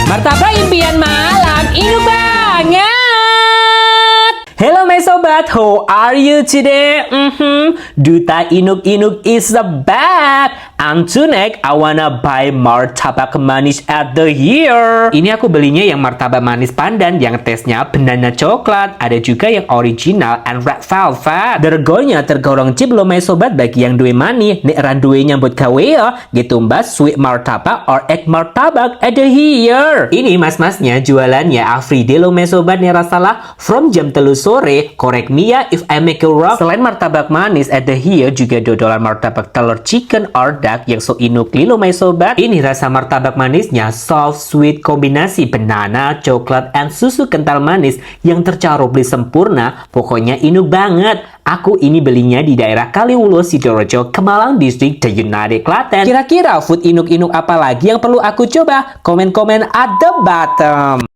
Martabak impian malam, inuk banget. Hello my sobat, how are you today? Duta Inuk-Inuk is back. And tonight I wanna buy martabak manis at the here. Ini aku belinya yang martabak manis pandan yang tesnya banana coklat. Ada juga yang original and red velvet. Dergonya tergolong cheap loh my sobat bagi yang duwe money. Nek ran duwe nyambut gawe ya, ditumbas sweet martabak or egg martabak at the here. Ini mas-masnya jualannya everyday loh my sobat nih rasalah from jam 3 sore. Correct me ya if I make it wrong. Selain martabak manis at the here juga dodolan martabak telur chicken or duck yang so inukli loh my sobat. Ini rasa martabak manisnya soft sweet kombinasi banana, coklat, and susu kental manis yang tercarobli sempurna. Pokoknya inuk banget. Aku ini belinya di daerah Kaliwulo, Sidoarjo, Kemalang District, The United Klaten. Kira-kira food inuk-inuk apa lagi yang perlu aku coba? Komen-komen at the bottom.